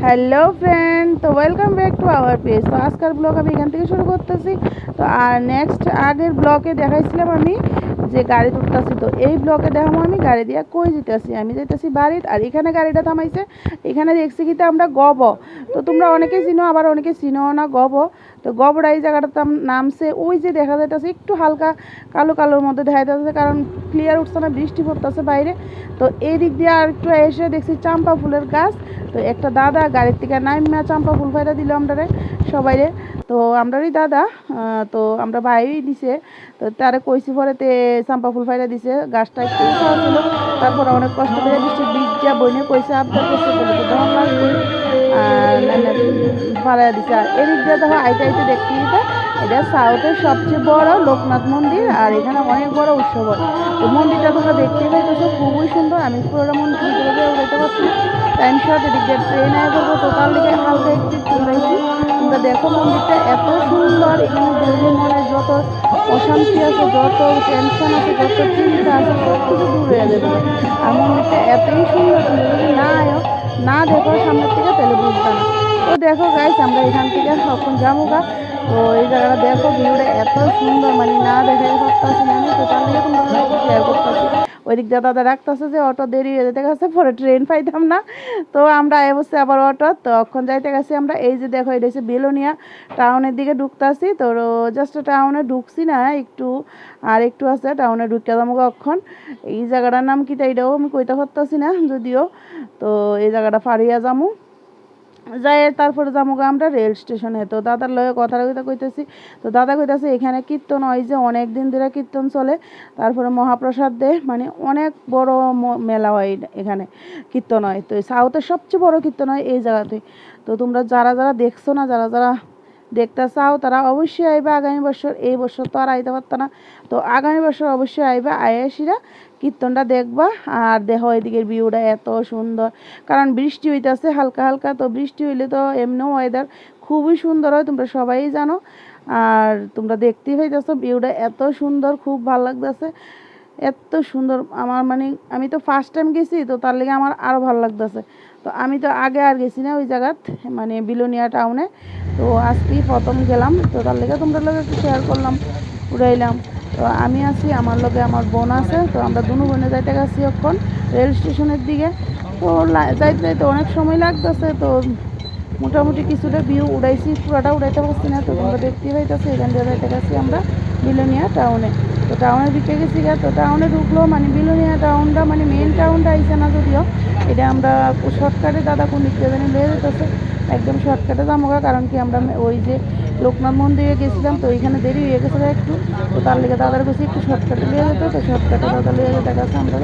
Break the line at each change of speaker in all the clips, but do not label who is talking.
Hello friend, তো welcome back to our page. তো আজকের ব্লগ আমি এখান থেকে শুরু করতেছি। তো আর নেক্সট আগের ব্লগে দেখাইছিলাম আমি যে গাড়ি তুলতেছি। তো এই ব্লগে দেখাবো আমি গাড়ি দিয়ে কই যেতেছি। আমি যেতেছি বাড়িতে, আর এখানে গাড়িটা থামাইছে। এখানে দেখছি কি আমরা গব। তো তোমরা অনেকেই চিনো, আবার অনেকে চিনো না গব। তো গবরা এই জায়গাটার নামছে, ওই যে দেখা যাইতেছে একটু হালকা কালো কালোর মধ্যে দেখা যাইতেছে, কারণ ক্লিয়ার উঠছে না, বৃষ্টি পড়তেছে বাইরে। তো এই দিক দিয়ে আর একটু এসে দেখছি চাম্পা ফুলের গাছ। তো একটা দাদা গাড়ির থেকে নাইমা চাম্পা ফুল ফাইরা দিল আমরা সবাইরে। তো আমরারই দাদা, তো আমরা ভাই দিছে। তো তারে কইছি পরেতে চাম্পা ফুল ফাইরা দিছে, গাছটা একটু উঁচা ছিল। তারপর অনেক কষ্ট করে বৃষ্টির বীজটা বইনে কইছে আবদার করছে, বলে তো দেওয়ান লাগবে। আর নাইমা ফারাইয়া দিছে। আর এদিক দিয়ে দেখো আইতে আইতে দেখতে দিতে এটা সাউথের সবচেয়ে বড় লোকনাথ মন্দির, আর এখানে অনেক বড় উৎসব হয়। তো মন্দিরটা তোমরা দেখতেই পাইতেছো, খুবই সুন্দর। আমি পুরোটা মন্দির ভিতরে দিয়ে উড়াইতে পারছি না, টাইম শর্ট। এদিক দিয়ে ট্রেন আয় করবো, তো তার লিগে হালকা একটু একটু উড়াইছি। তোমরা দেখো মন্দিরটা এত সুন্দর, এখানে দেখলে মনে যত অশান্তি আছে, যত টেনশন আছে, যত চিন্তা আছে, সব কিছু দূর হয়ে যাবে। আর মন্দিরটা এতই সুন্দর, তোমরা যদি না আয়ো, না দেখো সামনের থেকে, তাহলে বুঝবে না। তো দেখো গাইস, আমরা এখান থেকে এখন যাবো গা। তো এই জায়গাটা দেখো, ভিউটা এত সুন্দর, মানে না দেখাই পারতাছি না আমি। তো তার লিগে তোমরা একটু শেয়ার করতেছি। ওই দিক দিয়ে দাদা রাখতেছে যে অটো দেরি হয়ে যেতে গেছে, পরে ট্রেন পাইতাম না। তো আমরা বসে আবার অটো, তখন যাইতে গেছি আমরা। এই যে দেখো, এটা হচ্ছে বেলোনিয়া টাউনের দিকে ঢুকতেছি। তো জাস্ট টাউনে ঢুকছি না একটু, আর একটু আছে টাউনে ঢুকতে যাবো অক্ষণ। এই জায়গাটার নাম কি এটাও আমি কইতে পারতাছি না যদিও। তো এই জায়গাটা ফারিয়া যামু, যাই তারপরে যাবো আমরা রেল স্টেশনে। তো দাদার লগে কথা কইতেছি। তো দাদা কইতেছে এখানে কীর্তন হয়, যে অনেক দিন ধরে কীর্তন চলে। তারপরে মহাপ্রসাদ দেয়, মানে অনেক বড় মেলা হয় এখানে, কীর্তন হয়। তো সাউথের সবচেয়ে বড় কীর্তন হয় এই জায়গাতে। তো তোমরা যারা যারা দেখছো না, যারা যারা দেখতে চাও, তারা অবশ্যই আইবা আগামী বছর। এই বছর তো আর আইতে পারত না, তো আগামী বছর অবশ্যই আইবা, আয়াসিরা কীর্তনটা দেখবা। আর দেখো এদিকের ভিউটা এত সুন্দর, কারণ বৃষ্টি হইতেছে হালকা হালকা। তো বৃষ্টি হইলে তো এমনিও ওয়েদার খুবই সুন্দর হয়, তোমরা সবাই জানো। আর তোমরা দেখতেই পাইতেছো ভিউটা এত সুন্দর, খুব ভালো লাগতেছে, এত সুন্দর। আমার মানে আমি তো ফার্স্ট টাইম গেছি, তো তার লেগে আমার আরও ভালো লাগতেছে। তো আমি তো আগে আর গেছি না ওই জায়গাত, মানে বিলোনিয়া টাউনে। তো আজকেই প্রথম গেলাম, তো তার লেগে তোমরা লোক একটু শেয়ার করলাম, উড়াইলাম। তো আমি আছি, আমার লগে আমার বোন আছে। তো আমরা দুনো বোনে যাইতে গেছি এখন রেল স্টেশনের দিকে। তো যাইতে যাইতে অনেক সময় লাগতেছে। তো মোটামুটি কিছুটা ভিউ উড়াইছি, পুরোটা উড়াইতে পারছি না। তো তোমরা দেখতেই পাইতেছো, এখান দিয়ে যাইতে গেছি আমরা বিলোনিয়া টাউনে। তো টাউনে ঢুকে গেছি গা। তো টাউনে ঢুকলো, মানে বিলোনিয়া টাউনটা, মানে মেন টাউনটা আইসে না যদিও। এটা আমরা শর্টকাটে, দাদা কোন দিক দিয়ে জানি লয়ে যেতেছে, একদম শর্টকাটে যাবো গা। কারণ কি আমরা ওই যে লোকনাথ মন্দিরে গেছিলাম, তো ওইখানে দেরি হয়ে গেছে একটু। তো তার লেগে দাদার কাছে একটু শর্টকাটে লয়ে যেত, তো শর্টকাটে দাদা লয়ে যেতে গেছে আমরা।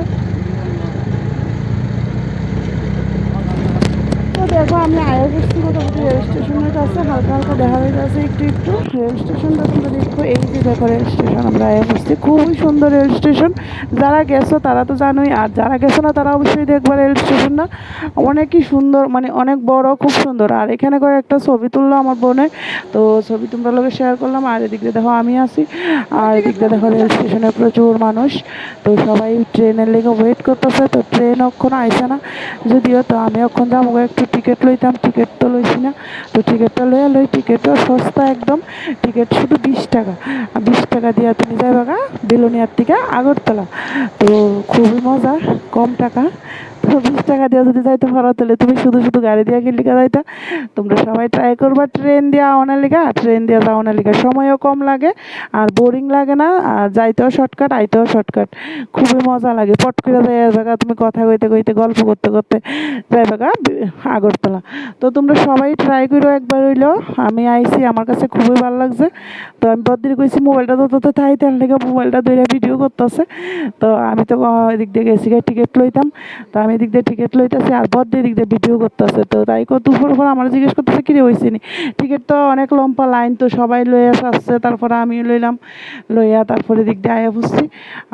তো দেখো আমি আয়া করছি মোটামুটি রেল স্টেশনের কাছে, হালকা হালকা দেখা হয়ে যাচ্ছে একটু একটু রেল স্টেশনটা। তোমরা দেখো, এই যে দেখো রেল স্টেশন, আমরা আয়া করছি, খুবই সুন্দর রেল স্টেশন। যারা গেছো তারা তো জানোই, আর যারা গেছো না তারা অবশ্যই দেখবা রেল স্টেশনটা অনেকই সুন্দর, মানে অনেক বড়, খুব সুন্দর। আর এখানে করে একটা ছবি তুললো আমার বোনের, তো ছবি তোমরা লোকে শেয়ার করলাম। আর এদিক দিয়ে দেখো আমি আছি, আর এদিক দিয়ে দেখো রেল স্টেশনে প্রচুর মানুষ। তো সবাই ট্রেনের লেগে ওয়েট করতেছে। তো ট্রেন অক্ষণ আইসে না যদিও। তো আমি অক্ষণ যাবো একটু টিকিট লইতাম, টিকিট তো লইছি না। তো টিকিটটা লই, টিকিটও সস্তা একদম। টিকিট শুধু 20 টাকা, 20 টাকা দিয়া তুমি যাইবা গা বেলোনিয়ার থেকে আগরতলা। তো খুবই মজা, কম টাকা। তো 20 টাকা দিয়ে যদি যাইতে পারো, তাহলে তুমি শুধু শুধু গাড়ি দিয়ে লিখা যাইতা। তোমরা সবাই ট্রাই করবা ট্রেন দিয়ে আওয়ানোর লিগা। ট্রেন দিয়ে যাওয়ানোর লিগা সময়ও কম লাগে, আর বোরিং লাগে না, আর যাইতেও শর্টকাট, আইতেও শর্টকাট। খুবই মজা লাগে, পট করে যাই তুমি কথা কইতে কইতে, গল্প করতে করতে যাইবা গা আগরতলা। তো তোমরা সবাই ট্রাই করো একবার হইলো। আমি আইছি, আমার কাছে খুবই ভালো লাগছে। তো আমি বদ্দির কইছি মোবাইলটা তো তাই, তার লেগে মোবাইলটা ধরে ভিডিও করতেছে। তো আমি তো এদিক দিয়ে গেছি টিকিট লইতাম। তো আমি এদিক দিয়ে টিকিট লইতেছি, আর বদ্দি এদিক দিয়ে ভিডিও করতেছে। তো তাই দুপুর পর আমার জিজ্ঞেস করতেছে কিরে হয়েছে নি, টিকিট তো অনেক লম্বা লাইন, তো সবাই লইয়া আসছে। তারপরে আমিও লইলাম, লইয়া তারপরে এদিক দিয়ে আয়া বসছি।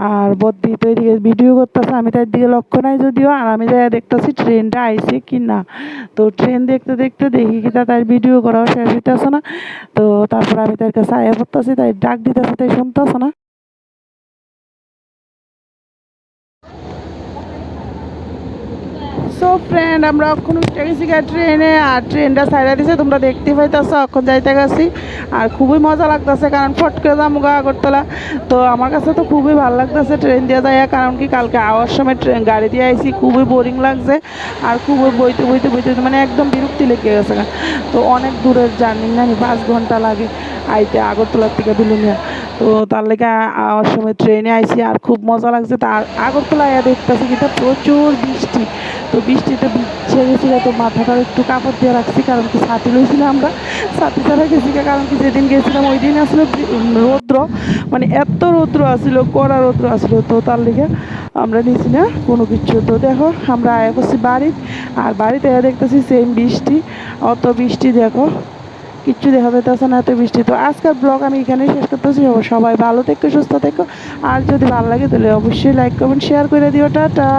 আর বদ্দি তো এদিকে ভিডিও করতেছে, আমি তার দিকে লক্ষ্য নাই যদিও। আর আমি যাই দেখতেছি ট্রেনটা আইছে কি না। তো ট্রেন দেখতে দেখতে দেখি কি তার ভিডিও করাও শেষ হইতেছে না। তো তারপর আমি তার কাছে আয়া পড়তেছি, তাই ডাক দিতেছে, তাই শুনতেছে না। সো ফ্রেন্ড আমরা এখন উঠে গেছি ট্রেনে, আর ট্রেনটা ছাইড়া দিছে তোমরা দেখতে পাইতেছো। এখন যাইতে গেছি আর খুবই মজা লাগতেছে, কারণ ফট করে যাবো আগরতলা। তো আমার কাছে তো খুবই ভালো লাগতেছে ট্রেন দিয়ে যাইয়া, কারণ কি কালকে আওয়ার সময় ট্রেন গাড়ি দিয়ে আইছি, খুবই বোরিং লাগছে আর খুবই বইতে বইতে বইতে মানে একদম বিরক্তি লেগে গেছে। তো অনেক দূরের জার্নি না, 5 ঘন্টা লাগে আইতে আগরতলার থেকে বিলুনিয়া। তো তার লেগে আওয়ার সময় ট্রেনে আইছি আর খুব মজা লাগছে। তার আগরতলা আয়া দেখতেছি কিন্তু প্রচুর বৃষ্টি। তো বৃষ্টিতে ভিজে গেছি, তো মাথাটা একটু কাপড় দিয়ে রাখছি, কারণ কি ছাতি লইছিলাম আমরা, ছাতি ছাড়া গেছি। কারণ কি যেদিন গেছিলাম ওই দিন আসলে রৌদ্র, মানে এত রৌদ্র আসছিল, কড়া রৌদ্র আসছিল। তো তার লেগে আমরা নিছি না কোনো কিছু। তো দেখো আমরা আয়া করছি বাড়ি, আর বাড়িতে দেখতেছি সেম বৃষ্টি, অত বৃষ্টি দেখো কিচ্ছু দেখা যাইতেছে না, এত বৃষ্টি। তো আজকের ব্লগ আমি এখানেই শেষ করতেছি। সবাই ভালো থেকো, সুস্থ থেকো, আর যদি ভালো লাগে তাহলে অবশ্যই লাইক কমেন্ট শেয়ার করে দিও। টাটা।